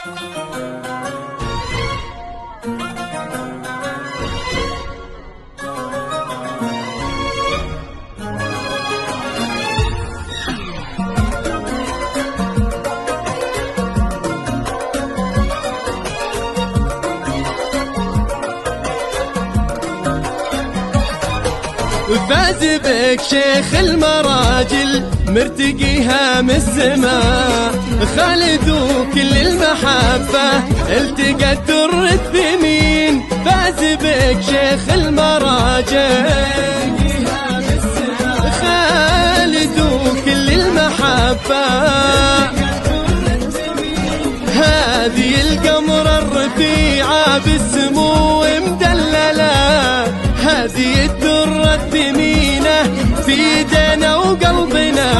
فاز بك شيخ المراجل مرتقيها من السماء، خالد وكل المحبة التقى الدر الثمين. فاز بك شيخ المراجل خالد وكل المحبة، هذه القمر الرفيعة بالسمو مدللة، هذه الدرة الثمينة في ايدينا وقلبنا.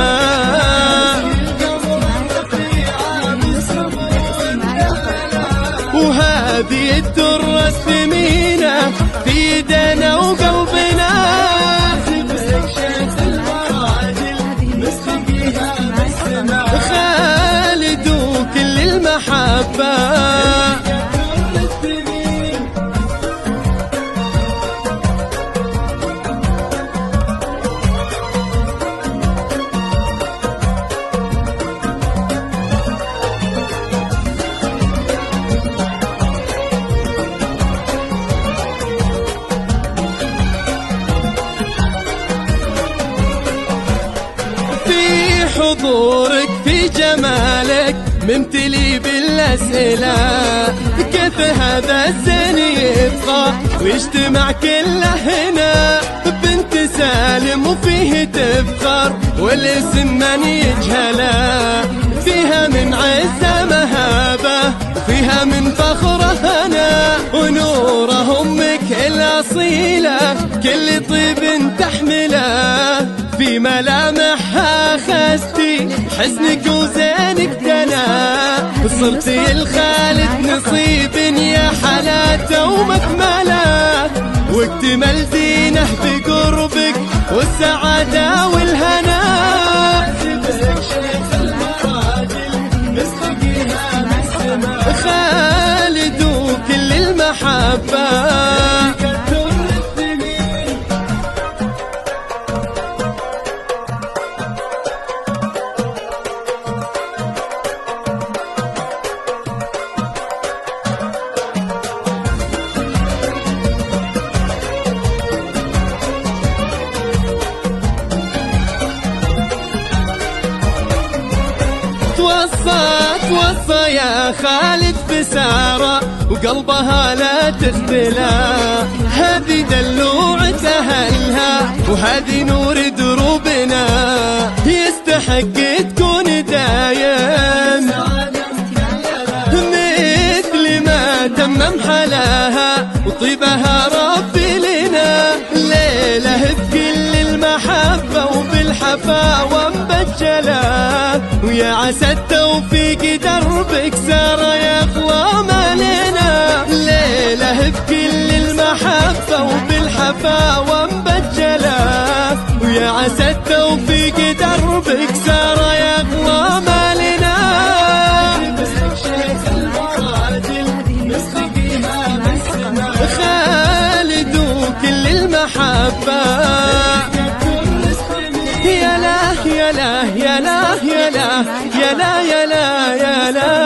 وهذه الدرة الثمينة في ايدينا وقلبنا. خالد وكل المحبة حضورك في جمالك ممتلي بالأسئلة، كيف هذا الزين يبقى ويجتمع كله هنا؟ بنت سالم وفيه تفخر والاسم من يجهله، فيها من عزة مهابة وفيها من فخره هنا، ونوره أمك الأصيلة كل طيب تحمله، في ملامحها خستي حسنك وزينك دنا، صرتي الخالد نصيب يا حلاته ومكمله، واكتمل دينه بقربك والسعادة والهنا. خالد وكل المحبة توصى يا خالد بسارة وقلبها لا تختلى، هذه دلوعة أهلها وهذه نور دروبنا، يستحق تكون دايم مثل ما تمم حلاها وطيبها ربي لنا، ليلة بكل المحبة وبالحفاوة مبجلة، ويا عسى التوفيق دربك سارة يخلى مالنا، ليلة بكل المحبة وبالحفاوة مبجلة، ويا عسى التوفيق دربك سارة يخلى مالنا. خالد وكل المحبة يا لا يا لا يا لا يا لا يا لا يا لا يا لا